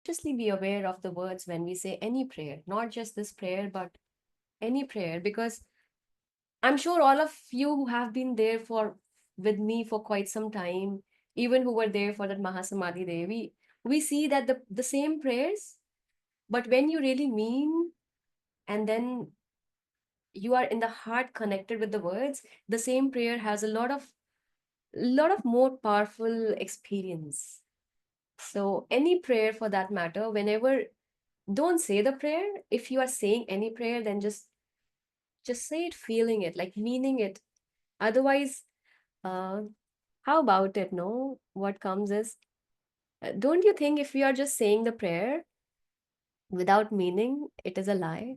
consciously be aware of the words when we say any prayer, not just this prayer, but any prayer, because I'm sure all of you who have been there for with me for quite some time, even who were there for that Mahasamadhi day, we see that the same prayers, but when you really mean, and then you are in the heart connected with the words, the same prayer has a lot of more powerful experience. So any prayer for that matter, whenever, don't say the prayer. If you are saying any prayer, then just say it feeling it, like meaning it. Otherwise, uh how about it? No, what comes is, don't you think if we are just saying the prayer without meaning, it is a lie?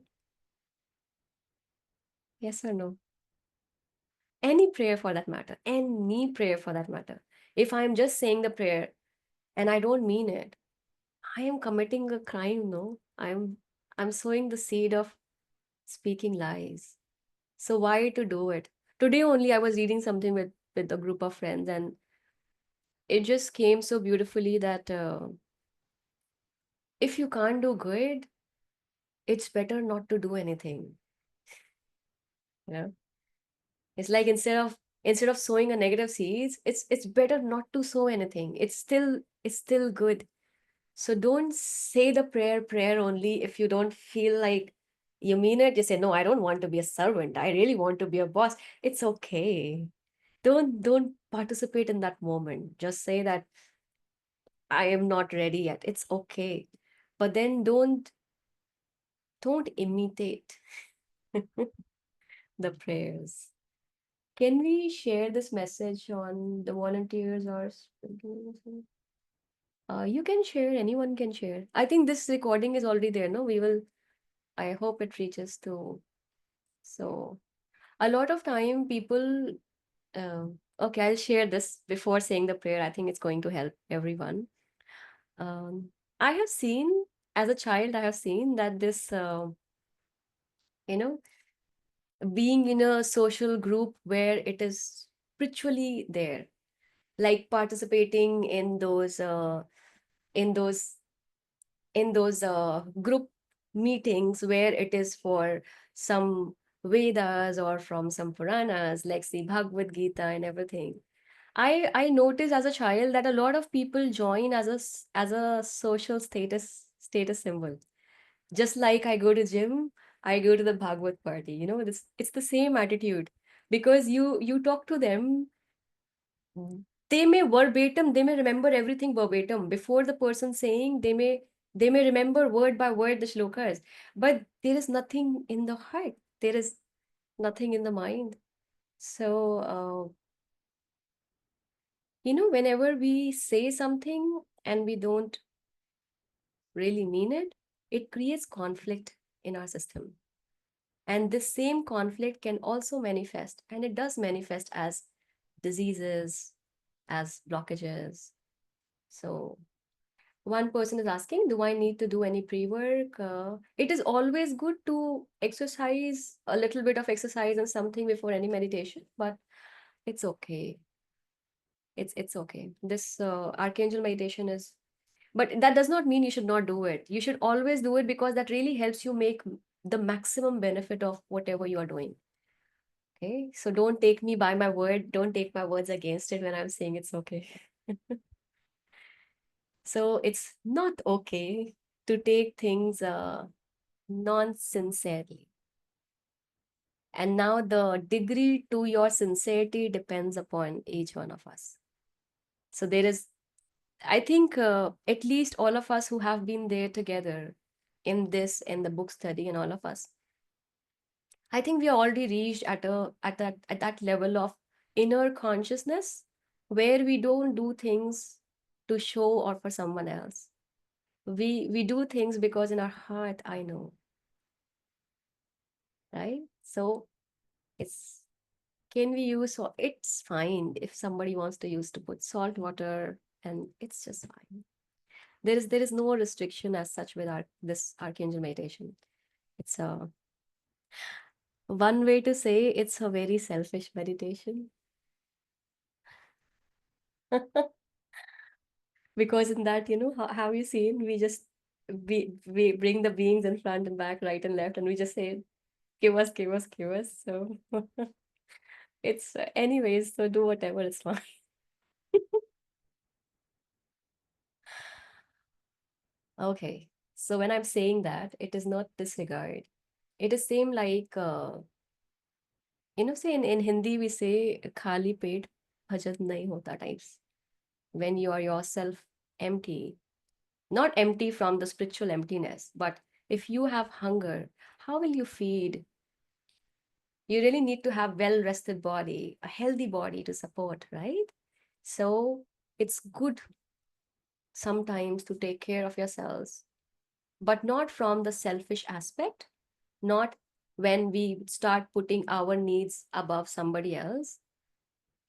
Yes or no? Any prayer for that matter, any prayer for that matter. If I'm just saying the prayer and I don't mean it, I am committing a crime, no? I'm sowing the seed of speaking lies. So why to do it? Today only I was reading something with a group of friends, and it just came so beautifully that if you can't do good, it's better not to do anything. You know, it's like instead of sowing a negative seeds, it's better not to sow anything. It's still good. So don't say the prayer only if you don't feel like you mean it. You say, no, I don't want to be a servant. I really want to be a boss. It's okay. Don't participate in that moment. Just say that I am not ready yet. It's okay. But then don't imitate the prayers. Can we share this message on the volunteers or you can share, anyone can share. I think this recording is already there, no? I hope it reaches to, so a lot of time people, okay, I'll share this before saying the prayer. I think it's going to help everyone. Um, I have seen, as a child, I have seen that this, you know, being in a social group where it is spiritually there, like participating in those group meetings where it is for some Vedas or from some Puranas, like the Bhagavad Gita and everything. I noticed as a child that a lot of people join as a social status symbol. Just like I go to gym, I go to the Bhagavad party. This it's the same attitude, because you talk to them, they may remember everything verbatim before the person saying. They may remember word by word the shlokas, but there is nothing in the heart. There is nothing in the mind. So whenever we say something and we don't really mean it, it creates conflict in our system. And this same conflict can also manifest, and it does manifest as diseases, as blockages. So one person is asking, do I need to do any pre-work? It is always good to exercise, a little bit of exercise and something before any meditation, but it's okay. It's okay. This archangel meditation is, but that does not mean you should not do it. You should always do it, because that really helps you make the maximum benefit of whatever you are doing. Okay, so don't take me by my word. Don't take my words against it when I'm saying it's okay. So it's not okay to take things non-sincerely. And now the degree to your sincerity depends upon each one of us. So there is, I think, at least all of us who have been there together in the book study, and all of us, I think we are already reached at that level of inner consciousness where we don't do things to show or for someone else. We do things because in our heart, I know, right? So it's, can we use, so it's fine if somebody wants to use to put salt water, and it's just fine. There is no restriction as such with our this archangel meditation. It's a one way to say it's a very selfish meditation. Because in that, have you seen, we just we bring the beings in front and back, right and left, and we just say, give us, give us, give us. So it's anyways, so do whatever, it's fine. Okay. So when I'm saying that, it is not disregard. It is same like say in Hindi we say khali pet bhajan nahi hota types. When you are yourself empty, not empty from the spiritual emptiness, but if you have hunger, how will you feed? You really need to have well rested body, a healthy body to support, right? So it's good sometimes to take care of yourselves, but not from the selfish aspect, not when we start putting our needs above somebody else.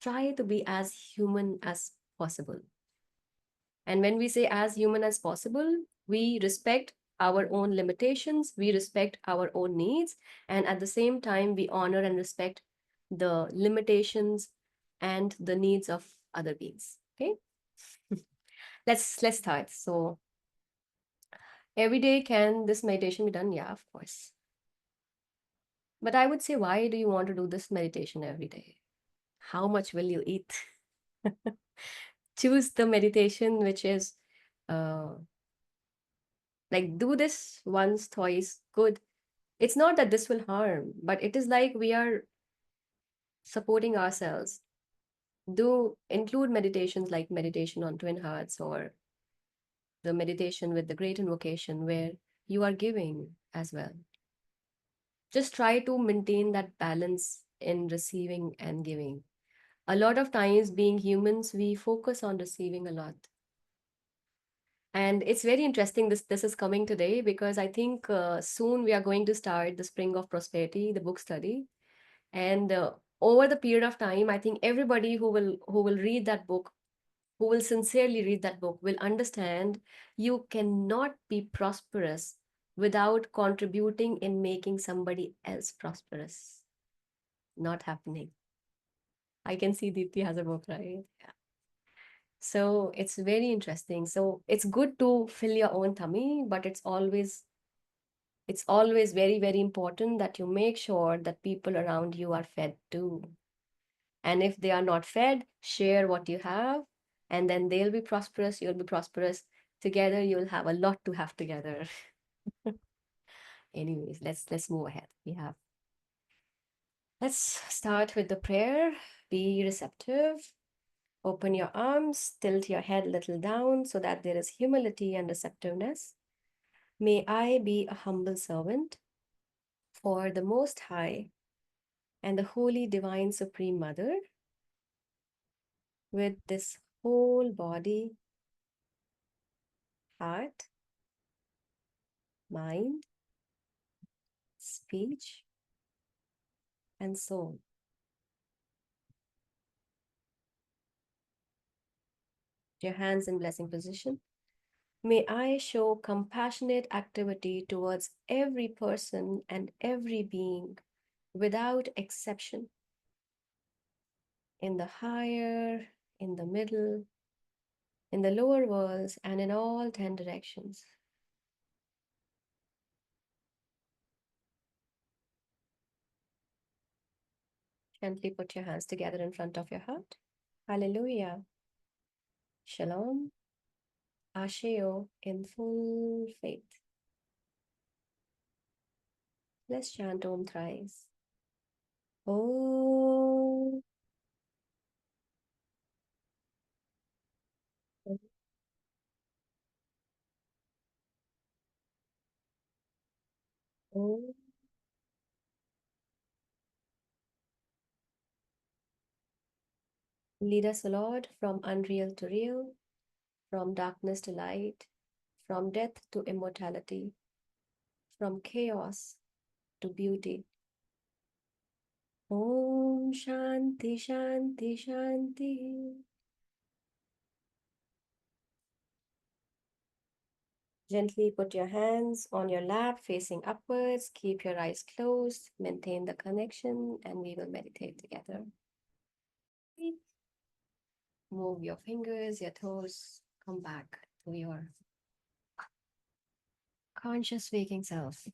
Try to be as human as possible. And when we say as human as possible, we respect our own limitations, we respect our own needs, and at the same time, we honor and respect the limitations and the needs of other beings. Okay, let's start. So every day, can this meditation be done? Yeah, of course. But I would say, why do you want to do this meditation every day? How much will you eat? Choose the meditation which is uh, like do this once, twice, good. It's not that this will harm, but it is like we are supporting ourselves. Do include meditations like meditation on twin hearts or the meditation with the great invocation where you are giving as well. Just try to maintain that balance in receiving and giving. A lot of times, being humans, we focus on receiving a lot. And it's very interesting this is coming today because I think soon we are going to start the Spring of Prosperity, the book study. And over the period of time, I think everybody who will read that book, who will sincerely read that book, will understand you cannot be prosperous without contributing in making somebody else prosperous. Not happening. I can see Deepthi has a book, right? Yeah. So it's very interesting. So it's good to fill your own tummy, but it's always very, very important that you make sure that people around you are fed too. And if they are not fed, share what you have, and then they'll be prosperous, you'll be prosperous. Together, you'll have a lot to have together. Anyways, let's move ahead. Let's start with the prayer. Be receptive. Open your arms, tilt your head a little down so that there is humility and receptiveness. May I be a humble servant for the Most High and the Holy Divine Supreme Mother with this whole body, heart, mind, speech, and soul. Your hands in blessing position. May I show compassionate activity towards every person and every being without exception, in the higher, in the middle, in the lower worlds, and in all 10 directions. Gently put your hands together in front of your heart. Hallelujah. Shalom. Asheo in full faith. Let's chant Om thrice. Om. Om. Lead us, Lord, from unreal to real, from darkness to light, from death to immortality, from chaos to beauty. Om Shanti Shanti Shanti. Gently put your hands on your lap facing upwards. Keep your eyes closed. Maintain the connection and we will meditate together. Move your fingers, your toes. Come back to your Conscious waking self.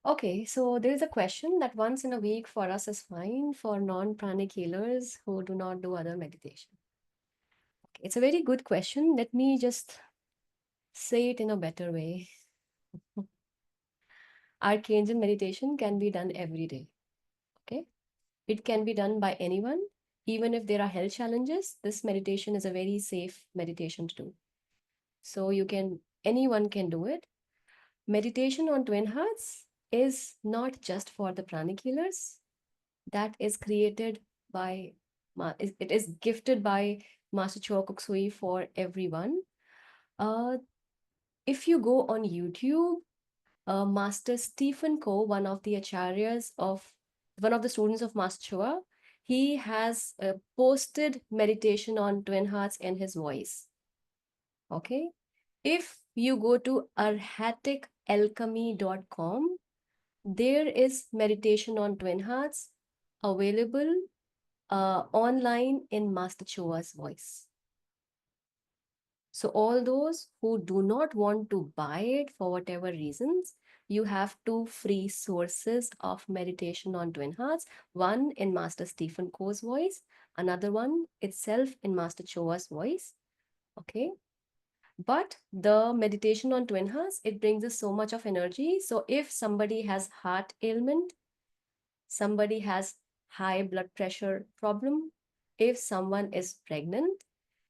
Okay, so there is a question that once in a week for us is fine for non-pranic healers who do not do other meditation. Okay, it's a very good question. Let me just say it in a better way. Archangel meditation can be done every day. Okay, it can be done by anyone, even if there are health challenges. This meditation is a very safe meditation to do. So anyone can do it. Meditation on twin hearts is not just for the pranic healers. That is created by, it is gifted by Master Choa Kok Sui for everyone. Uh, if you go on YouTube, Master Stephen Ko, one of the students of Master Choa, he has posted meditation on twin hearts in his voice. Okay. If you go to arhaticalchemy.com, there is meditation on twin hearts available online in Master Choa's voice. So all those who do not want to buy it for whatever reasons, you have two free sources of meditation on twin hearts. One in Master Stephen Ko's voice, another one itself in Master Choa's voice. Okay. But the meditation on twin hearts, it brings us so much of energy. So if somebody has heart ailment, somebody has high blood pressure problem, if someone is pregnant,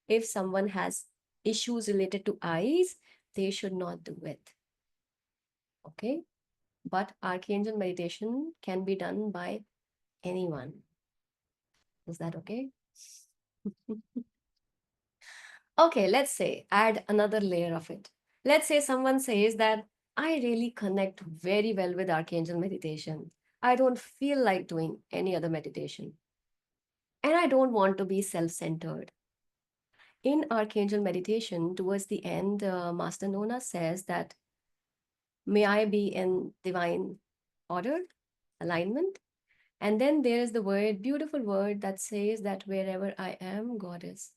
if someone has issues related to eyes, they should not do it. Okay. But archangel meditation can be done by anyone. Is that okay? Okay, let's say add another layer of it. Let's say someone says that I really connect very well with archangel meditation. I don't feel like doing any other meditation. And I don't want to be self centered. In archangel meditation, towards the end, Master Nona says that may I be in divine order, alignment. And then there's the word, beautiful word that says that wherever I am, God is.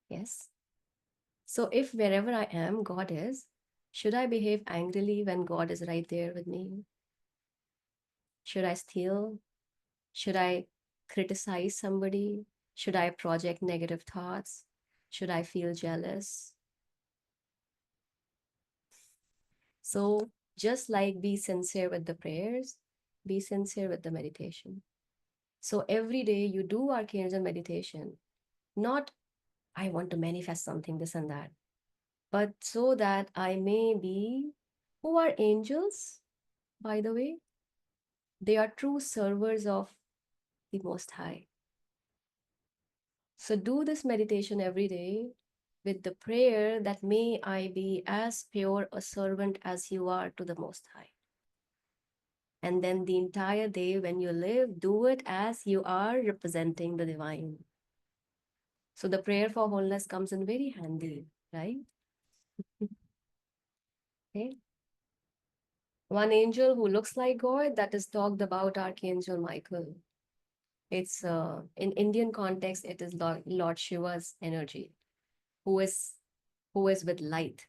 Yes. So if wherever I am, God is, should I behave angrily when God is right there with me? Should I steal? Should I criticize somebody? Should I project negative thoughts? Should I feel jealous? So just like be sincere with the prayers, be sincere with the meditation. So every day you do archangel meditation, not I want to manifest something, this and that, but so that I may be, who are angels, by the way? They are true servers of the Most High. So do this meditation every day with the prayer that may I be as pure a servant as you are to the Most High. And then the entire day when you live, do it as you are representing the divine. So the prayer for wholeness comes in very handy, right? Okay. One angel who looks like God, that is talked about Archangel Michael. It's in Indian context, it is Lord Shiva's energy, who is with light.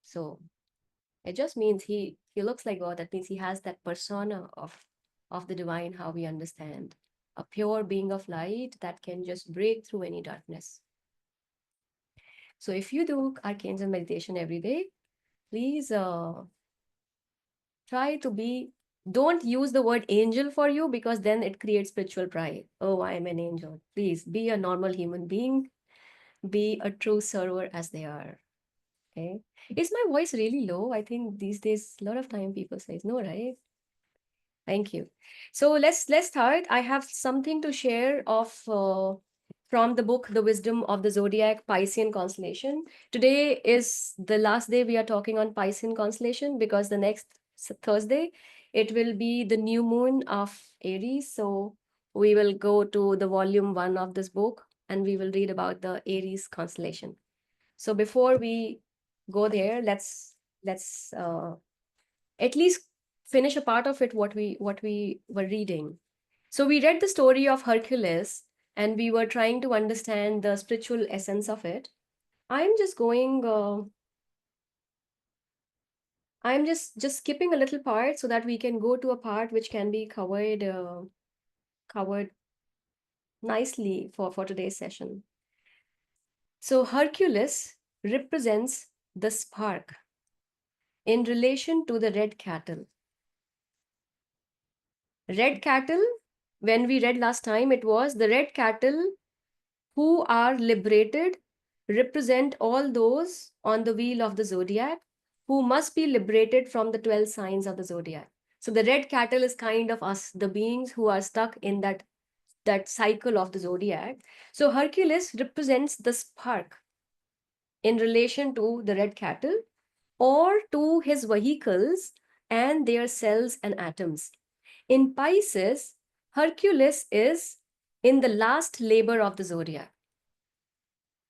So it just means he looks like God. That means he has that persona of the divine, how we understand. A pure being of light that can just break through any darkness. So if you do archangel meditation every day, please try to be, don't use the word angel for you because then it creates spiritual pride. Oh, I am an angel. Please be a normal human being, be a true server as they are. Okay. Is my voice really low? I think these days a lot of time people say no, right? Thank you. So let's start. I have something to share of from the book The Wisdom of the Zodiac Piscean Constellation. Today is the last day we are talking on Piscean Constellation because the next Thursday it will be the new moon of Aries. So we will go to the volume 1 of this book and we will read about the Aries constellation. So before we go there, let's at least finish a part of it what we were reading. So we read the story of Hercules and we were trying to understand the spiritual essence of it. I'm just going, I'm just skipping a little part so that we can go to a part which can be covered nicely for today's session. So Hercules represents the spark in relation to the red cattle. Red cattle, when we read last time, it was the red cattle who are liberated represent all those on the wheel of the zodiac who must be liberated from the 12 signs of the zodiac. So the red cattle is kind of us, the beings who are stuck in that cycle of the zodiac. So Hercules represents the spark in relation to the red cattle or to his vehicles and their cells and atoms. In Pisces, Hercules is in the last labor of the zodiac.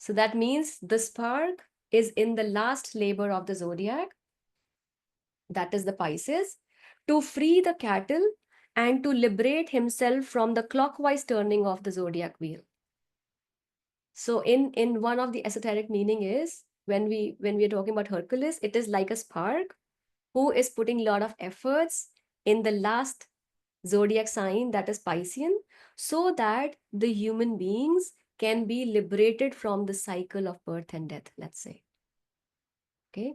So that means the spark is in the last labor of the zodiac, that is the Pisces, to free the cattle and to liberate himself from the clockwise turning of the zodiac wheel. So in one of the esoteric meaning is when we are talking about Hercules, it is like a spark who is putting a lot of efforts in the last zodiac sign, that is Piscean, so that the human beings can be liberated from the cycle of birth and death, let's say. Okay.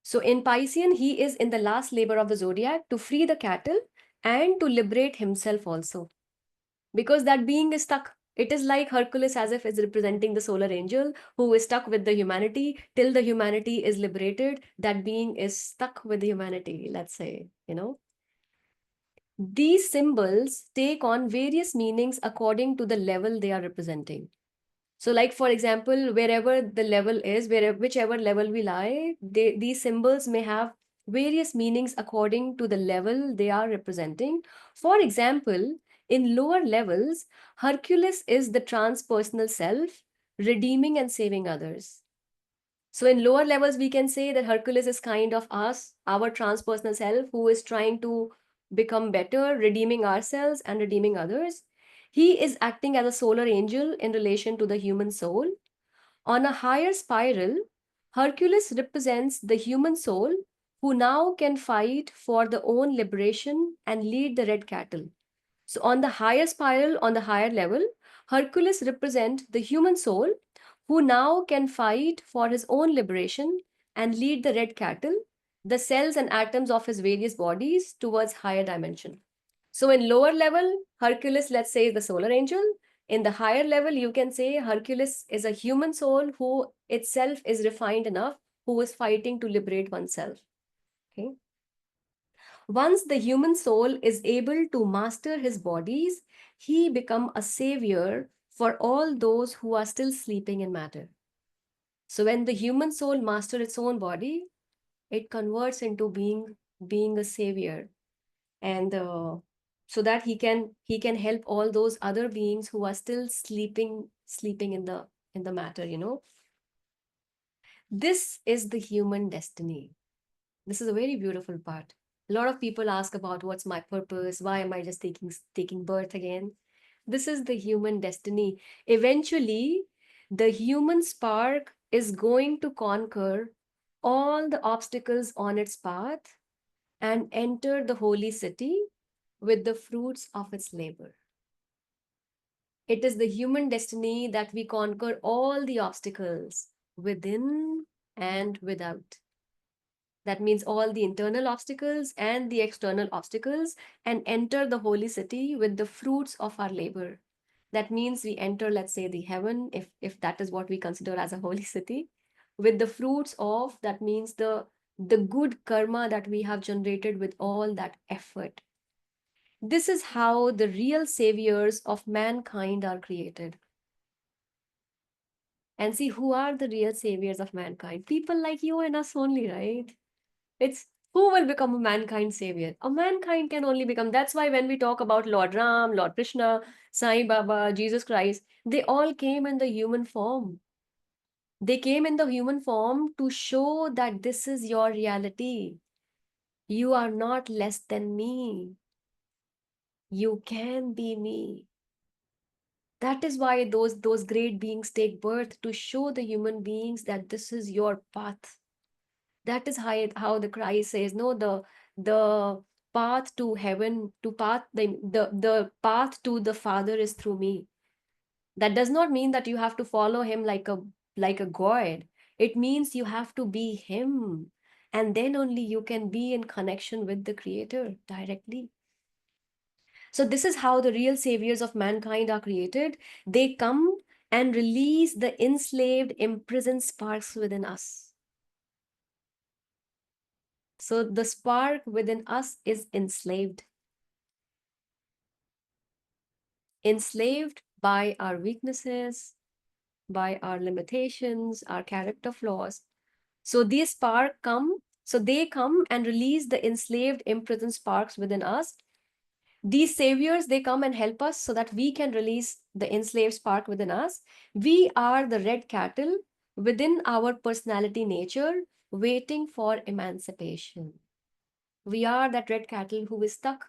So in Piscean, he is in the last labor of the zodiac to free the cattle and to liberate himself also. Because that being is stuck. It is like Hercules as if is representing the solar angel who is stuck with the humanity till the humanity is liberated. That being is stuck with the humanity, let's say, you know. These symbols take on various meanings according to the level they are representing. So, like for example, wherever the level is, whichever level we lie, these symbols may have various meanings according to the level they are representing. For example, in lower levels, Hercules is the transpersonal self, redeeming and saving others. So in lower levels, we can say that Hercules is kind of us, our transpersonal self, who is trying to become better, redeeming ourselves and redeeming others. He is acting as a solar angel in relation to the human soul. On a higher spiral, Hercules represents the human soul who now can fight for their own liberation and lead the red cattle. So on the higher spiral, on the higher level, Hercules represents the human soul who now can fight for his own liberation and lead the red cattle, the cells and atoms of his various bodies towards higher dimension. So in lower level, Hercules, let's say, is the solar angel. In the higher level, you can say Hercules is a human soul who itself is refined enough, who is fighting to liberate oneself. Okay. Once the human soul is able to master his bodies, he become a savior for all those who are still sleeping in matter. So when the human soul masters its own body, it converts into being a savior, and so that he can help all those other beings who are still sleeping in the matter. This is the human destiny. This is a very beautiful part. A lot of people ask about what's my purpose, why am I just taking birth again. This is the human destiny. Eventually, the human spark is going to conquer all the obstacles on its path and enter the holy city with the fruits of its labor. It is the human destiny that we conquer all the obstacles within and without. That means all the internal obstacles and the external obstacles, and enter the holy city with the fruits of our labor. That means we enter, let's say, the heaven, if that is what we consider as a holy city, with the fruits of, that means the good karma that we have generated with all that effort. This is how the real saviors of mankind are created. And see, who are the real saviors of mankind? People like you and us only, right? It's who will become a mankind savior? A mankind can only become. That's why when we talk about Lord Ram, Lord Krishna, Sai Baba, Jesus Christ, they all came in the human form. They came in the human form to show that this is your reality. You are not less than me. You can be me. That is why those great beings take birth, to show the human beings that this is your path. That is how the Christ says, no, the path to heaven, to path the path to the Father is through me. That does not mean that you have to follow him like a god. It means you have to be him, and then only you can be in connection with the Creator directly. So this is how the real saviors of mankind are created. They come and release the enslaved, imprisoned sparks within us. So the spark within us is enslaved by our weaknesses, by our limitations, our character flaws. So these spark come, so they come and release the enslaved, imprisoned sparks within us. These saviors, they come and help us so that we can release the enslaved spark within us. We are the red cattle within our personality nature, waiting for emancipation. We are that red cattle who is stuck,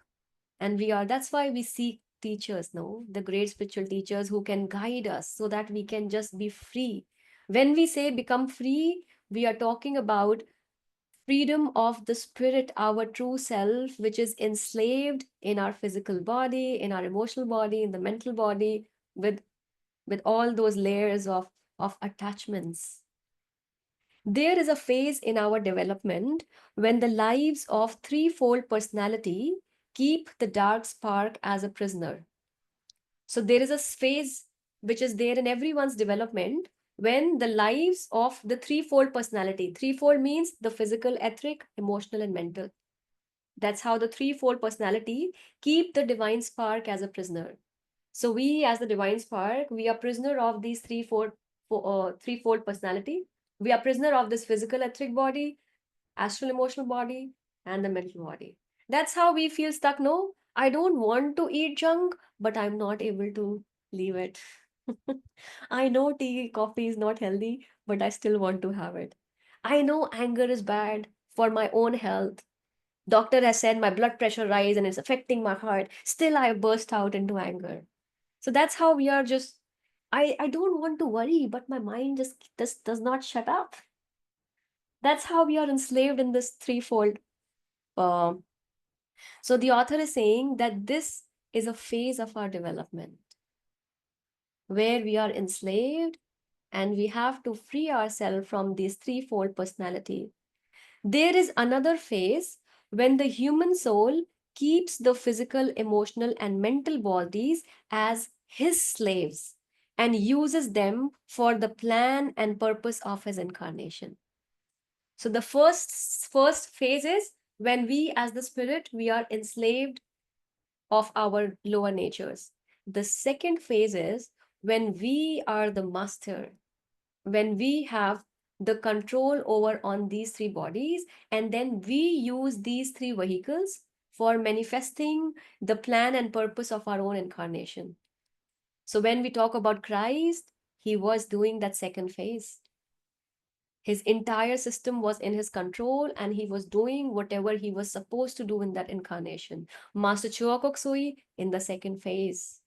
and that's why we seek teachers, no, the great spiritual teachers who can guide us so that we can just be free. When we say become free, we are talking about freedom of the spirit, our true self, which is enslaved in our physical body, in our emotional body, in the mental body, with all those layers of attachments. There is a phase in our development when the lives of threefold personality keep the dark spark as a prisoner. So there is a phase which is there in everyone's development when the lives of the threefold personality, threefold means the physical, etheric, emotional, and mental. That's how the threefold personality keep the divine spark as a prisoner. So we, as the divine spark, we are prisoner of these threefold personality. We are prisoner of this physical, etheric body, astral emotional body, and the mental body. That's how we feel stuck. No, I don't want to eat junk, but I'm not able to leave it. I know tea, coffee is not healthy, but I still want to have it. I know anger is bad for my own health. Doctor has said my blood pressure rise and it's affecting my heart. Still, I burst out into anger. So that's how we are just. I don't want to worry, but my mind just does not shut up. That's how we are enslaved in this threefold. Um, so the author is saying that this is a phase of our development where we are enslaved and we have to free ourselves from this threefold personality. There is another phase when the human soul keeps the physical, emotional, and mental bodies as his slaves and uses them for the plan and purpose of his incarnation. So the first phase is when we as the spirit we are enslaved of our lower natures. The second phase is when we are the master, when we have the control over on these three bodies, and then we use these three vehicles for manifesting the plan and purpose of our own incarnation. So when we talk about Christ, he was doing that second phase. His entire system was in his control and he was doing whatever he was supposed to do in that incarnation. Master Chuakok Sui in the second phase,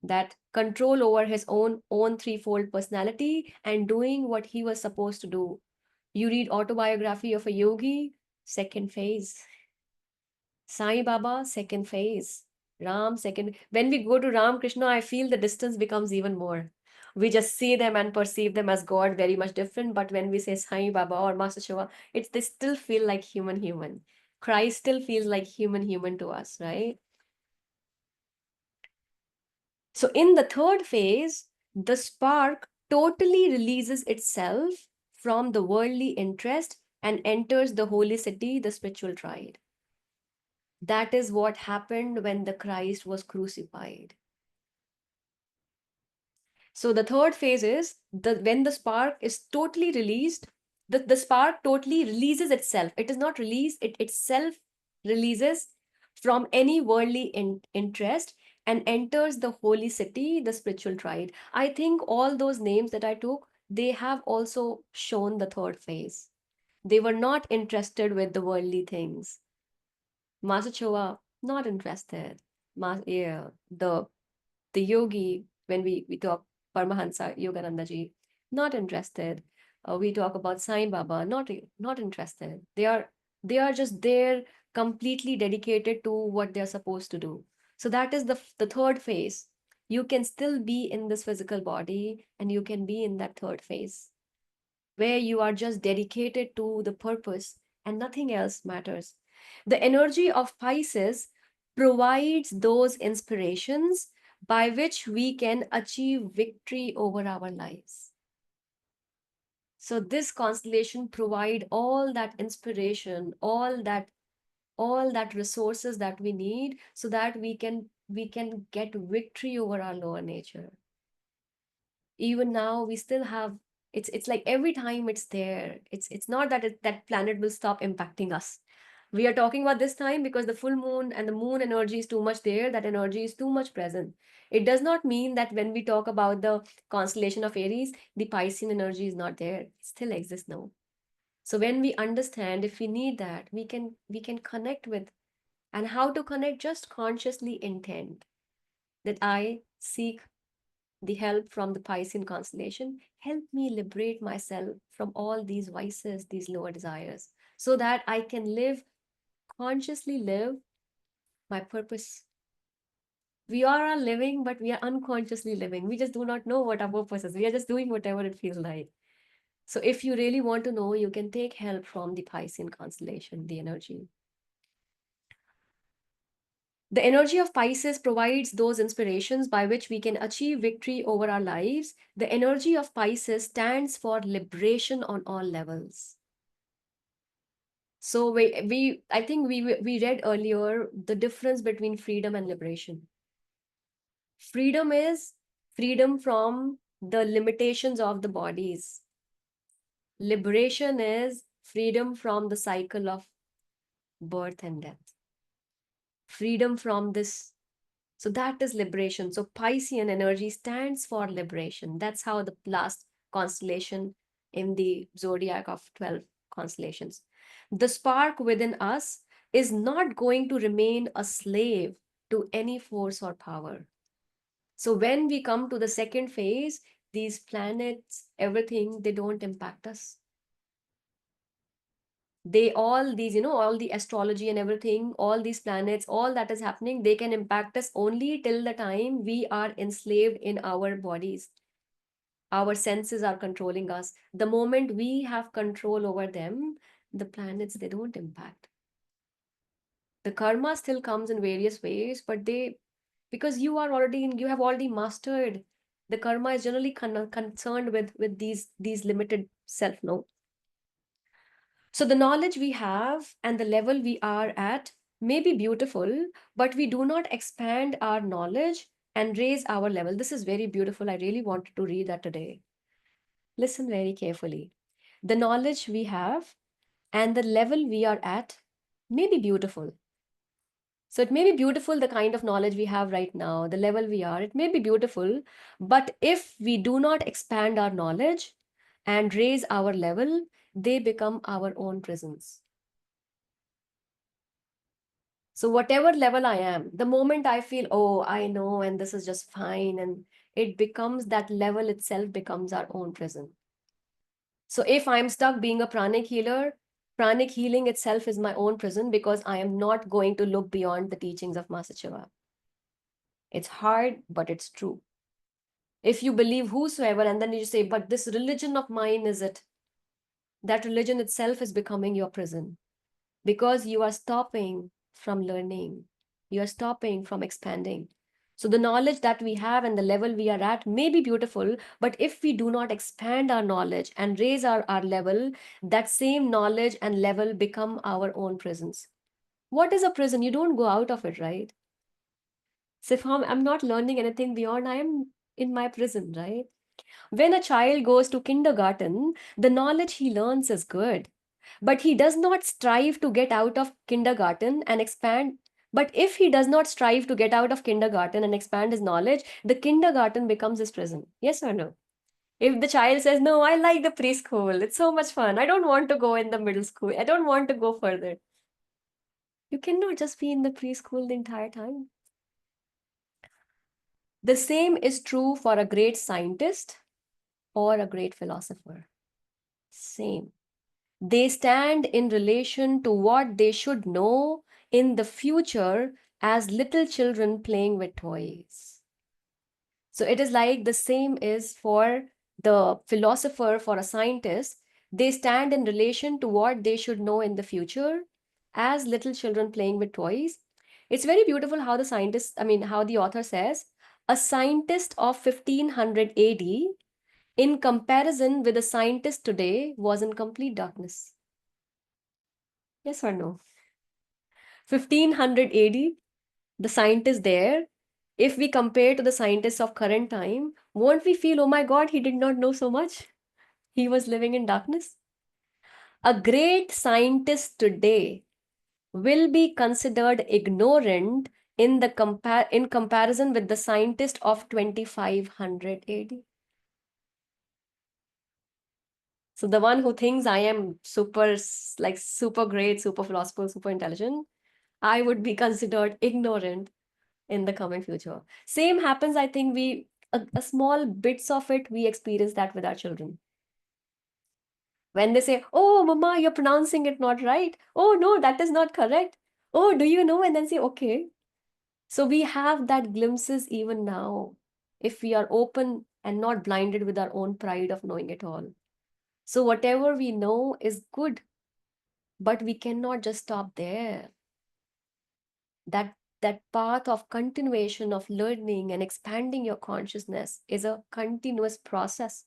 that control over his own threefold personality and doing what he was supposed to do. You read autobiography of a yogi, second phase. Sai Baba, second phase. Ram, second. When we go to Ram Krishna, I feel the distance becomes even more. We just see them and perceive them as God very much different. But when we say Sai Baba or Master Shiva, they still feel like human. Christ still feels like human to us, right? So in the third phase, the spark totally releases itself from the worldly interest and enters the holy city, the spiritual triad. That is what happened when the Christ was crucified. So the third phase is when the spark is totally released, the spark totally releases itself. It is not released, it itself releases from any worldly interest and enters the holy city, the spiritual triad. I think all those names that I took, they have also shown the third phase. They were not interested with the worldly things. Masachoa, not interested. Yeah, the The yogi, when we talk Paramahansa Yogananda ji, not interested. We talk about Sai Baba, not interested. They are just there, completely dedicated to what they're supposed to do. So that is the third phase. You can still be in this physical body, and you can be in that third phase where you are just dedicated to the purpose and nothing else matters. The energy of Pisces provides those inspirations by which we can achieve victory over our lives. So this constellation provide all that inspiration, all that resources that we need so that we can get victory over our lower nature. Even now we still have, it's like every time it's there. It's not that that planet will stop impacting us. We are talking about this time because the full moon and the moon energy is too much there, that energy is too much present. It does not mean that when we talk about the constellation of Aries, the Piscean energy is not there. It still exists now. So when we understand, if we need that, we can connect with. And how to connect? Just consciously intend that I seek the help from the Piscean constellation. Help me liberate myself from all these vices, these lower desires, so that I can consciously live my purpose. We are all living, but we are unconsciously living. We just do not know what our purpose is. We are just doing whatever it feels like. So if you really want to know, you can take help from the Piscean constellation, the energy. The energy of Pisces provides those inspirations by which we can achieve victory over our lives. The energy of Pisces stands for liberation on all levels. So I think we read earlier the difference between freedom and liberation. Freedom is freedom from the limitations of the bodies. Liberation is freedom from the cycle of birth and death. Freedom from this. So that is liberation. So Piscean energy stands for liberation. That's how the last constellation in the zodiac of 12 constellations. The spark within us is not going to remain a slave to any force or power. So when we come to the second phase, these planets, everything, they don't impact us. They all these, all the astrology and everything, all these planets, all that is happening, they can impact us only till the time we are enslaved in our bodies. Our senses are controlling us. The moment we have control over them, the planets, they don't impact. The karma still comes in various ways, but because you have already mastered. The karma is generally concerned with these limited self, no? So the knowledge we have and the level we are at may be beautiful, but we do not expand our knowledge and raise our level. This is very beautiful. I really wanted to read that today. Listen very carefully. The knowledge we have and the level we are at may be beautiful. So it may be beautiful, the kind of knowledge we have right now, the level we are, it may be beautiful, but if we do not expand our knowledge and raise our level, they become our own prisons. So whatever level I am, the moment I feel, oh, I know, and this is just fine, and it becomes that level itself becomes our own prison. So if I'm stuck being a pranic healer, pranic healing itself is my own prison because I am not going to look beyond the teachings of Master Shiva. It's hard, but it's true. If you believe whosoever, and then you say, but this religion of mine is it, that religion itself is becoming your prison because you are stopping from learning. You are stopping from expanding. So the knowledge that we have and the level we are at may be beautiful, but if we do not expand our knowledge and raise our level, that same knowledge and level become our own prisons. What is a prison? You don't go out of it, right? So if I'm not learning anything beyond, I am in my prison, right? When a child goes to kindergarten, the knowledge he learns is good, but he does not strive to get out of kindergarten and expand. But if he does not strive to get out of kindergarten and expand his knowledge, the kindergarten becomes his prison. Yes or no? If the child says, no, I like the preschool, it's so much fun. I don't want to go in the middle school. I don't want to go further. You cannot just be in the preschool the entire time. The same is true for a great scientist or a great philosopher. Same. They stand in relation to what they should know in the future as little children playing with toys. So it is like the same is for the philosopher, for a scientist. They stand in relation to what they should know in the future as little children playing with toys. It's very beautiful how the scientist, I mean, how the author says, a scientist of 1500 AD in comparison with a scientist today was in complete darkness. Yes or no? 1500 AD, the scientist there, if we compare to the scientists of current time, won't we feel, oh my God, he did not know so much? He was living in darkness. A great scientist today will be considered ignorant in the in comparison with the scientist of 2500 AD. So the one who thinks I am super, like super great, super philosopher, super intelligent, I would be considered ignorant in the coming future. Same happens, I think a small bits of it, we experience that with our children. When they say, oh, mama, you're pronouncing it not right. Oh, no, that is not correct. Oh, do you know? And then say, okay. So we have that glimpses even now, if we are open and not blinded with our own pride of knowing it all. So whatever we know is good, but we cannot just stop there. That path of continuation of learning and expanding your consciousness is a continuous process.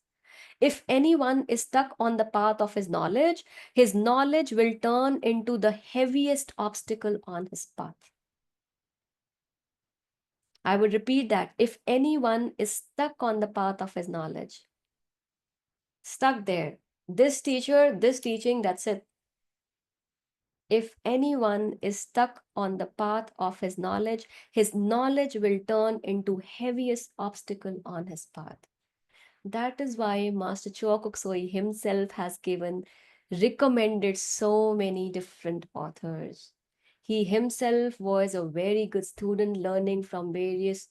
If anyone is stuck on the path of his knowledge will turn into the heaviest obstacle on his path. I would repeat that. If anyone is stuck on the path of his knowledge, stuck there, this teacher, this teaching, that's it. If anyone is stuck on the path of his knowledge will turn into heaviest obstacle on his path. That is why Master Choa Kok Soi himself has recommended so many different authors. He himself was a very good student learning from various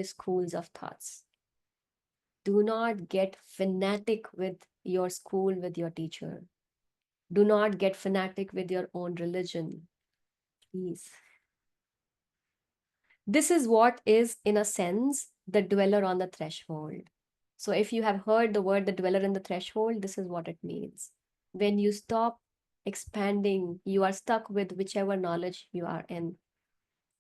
schools of thoughts. Do not get fanatic with your school, with your teacher. Do not get fanatic with your own religion. Please. This is what is, in a sense, the dweller on the threshold. So if you have heard the word the dweller in the threshold, this is what it means. When you stop expanding, you are stuck with whichever knowledge you are in.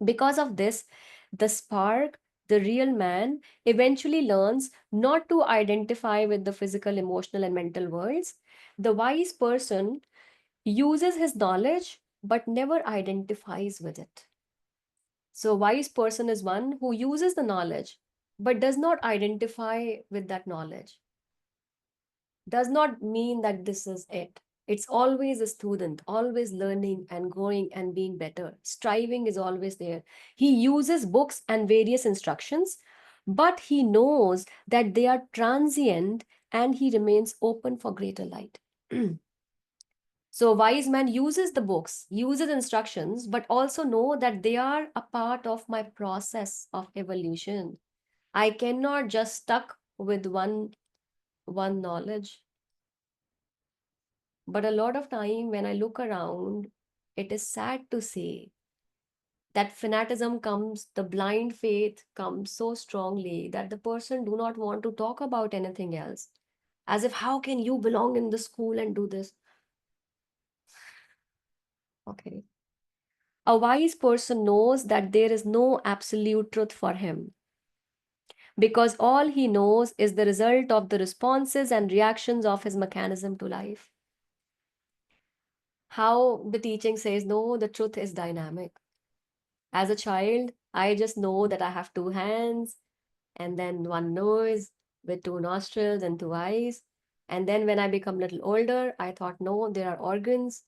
Because of this, the spark, the real man, eventually learns not to identify with the physical, emotional, and mental worlds. The wise person uses his knowledge but never identifies with it. So, a wise person is one who uses the knowledge but does not identify with that knowledge. Does not mean that this is it. It's always a student, always learning and growing and being better. Striving is always there. He uses books and various instructions, but he knows that they are transient and he remains open for greater light. So, a wise man uses the books, uses instructions, but also know that they are a part of my process of evolution. I cannot just stuck with one knowledge. But a lot of time when I look around, it is sad to say that fanaticism comes, the blind faith comes so strongly that the person do not want to talk about anything else. As if, how can you belong in the school and do this? Okay. A wise person knows that there is no absolute truth for him because all he knows is the result of the responses and reactions of his mechanism to life. How the teaching says, no, the truth is dynamic. As a child, I just know that I have two hands and then one nose with two nostrils and two eyes. And then when I become a little older, I thought, no, there are organs.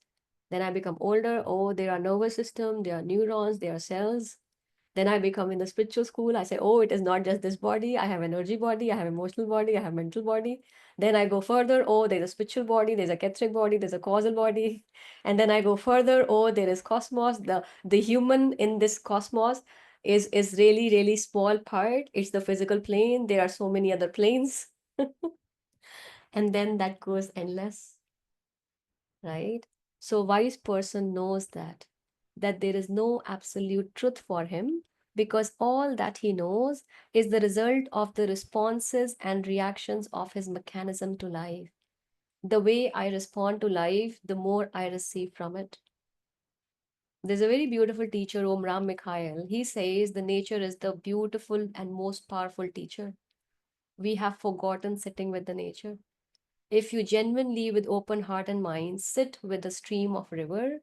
Then I become older, oh, there are nervous system, there are neurons, there are cells. Then I become in the spiritual school. I say, oh, it is not just this body. I have energy body, I have emotional body, I have mental body. Then I go further. Oh, there's a spiritual body, there's a etheric body, there's a causal body. And then I go further. Oh, there is cosmos, the human in this cosmos. is really, really small part. It's the physical plane. There are so many other planes. And then that goes endless, right? So wise person knows that there is no absolute truth for him, because all that he knows is the result of the responses and reactions of his mechanism to life. The way I respond to life, the more I receive from it. There's a very beautiful teacher, Om Ram Mikhail. He says the nature is the beautiful and most powerful teacher. We have forgotten sitting with the nature. If you genuinely, with open heart and mind, sit with the stream of river,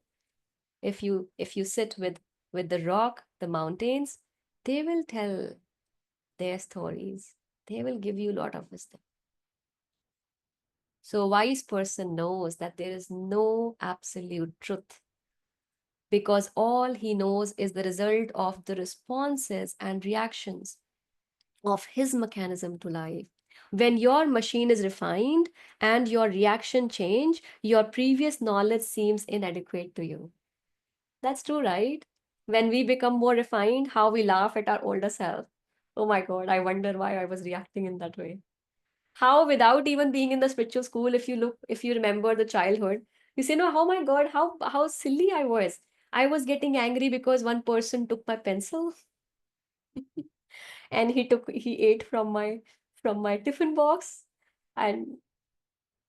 if you sit with the rock, the mountains, they will tell their stories. They will give you a lot of wisdom. So a wise person knows that there is no absolute truth, because all he knows is the result of the responses and reactions of his mechanism to life. When your machine is refined and your reaction change, your previous knowledge seems inadequate to you. That's true, right? When we become more refined, how we laugh at our older self. Oh my God, I wonder why I was reacting in that way. How, without even being in the spiritual school, if you remember the childhood, you say, no, oh my God, how silly I was. I was getting angry because one person took my pencil and he ate from my tiffin box. And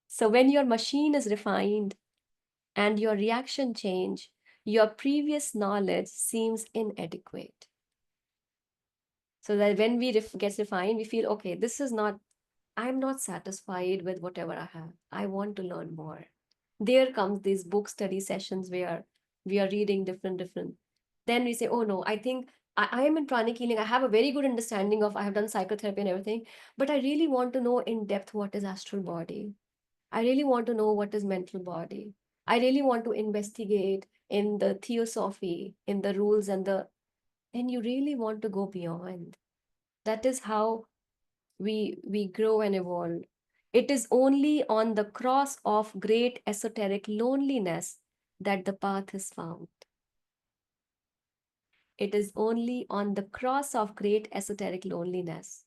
so when your machine is refined and your reaction change, your previous knowledge seems inadequate. So that when we get refined, we feel, okay, I'm not satisfied with whatever I have. I want to learn more. There comes these book study sessions where we are reading different. Then we say, oh no, I think I am in pranic healing. I have a very good understanding of, I have done psychotherapy and everything, but I really want to know in depth what is astral body. I really want to know what is mental body. I really want to investigate in the theosophy, in the rules and you really want to go beyond. That is how we grow and evolve. It is only on the cross of great esoteric loneliness that the path is found. It is only on the cross of great esoteric loneliness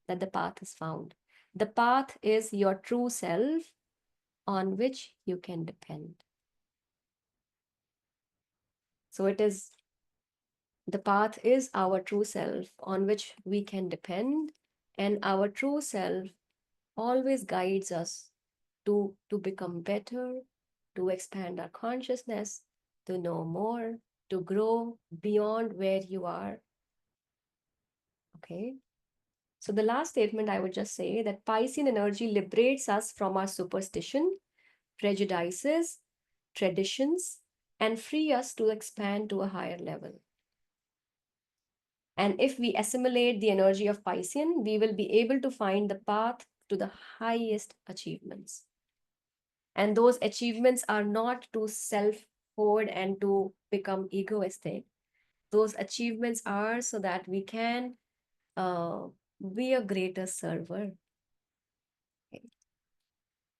that the path is found. The path is your true self on which you can depend. So the path is our true self on which we can depend, and our true self always guides us to become better, to expand our consciousness, to know more, to grow beyond where you are. Okay. So the last statement I would just say that Piscean energy liberates us from our superstition, prejudices, traditions, and free us to expand to a higher level. And if we assimilate the energy of Piscean, we will be able to find the path to the highest achievements. And those achievements are not to self hoard and to become egoistic. Those achievements are so that we can uh, be a greater server. Okay.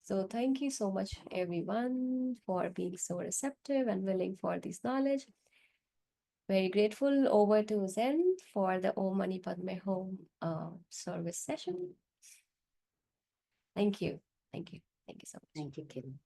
So thank you so much, everyone, for being so receptive and willing for this knowledge. Very grateful. Over to Zen for the Om Mani Padme Hum service session. Thank you. Thank you. Thank you so much. Thank you, Kim.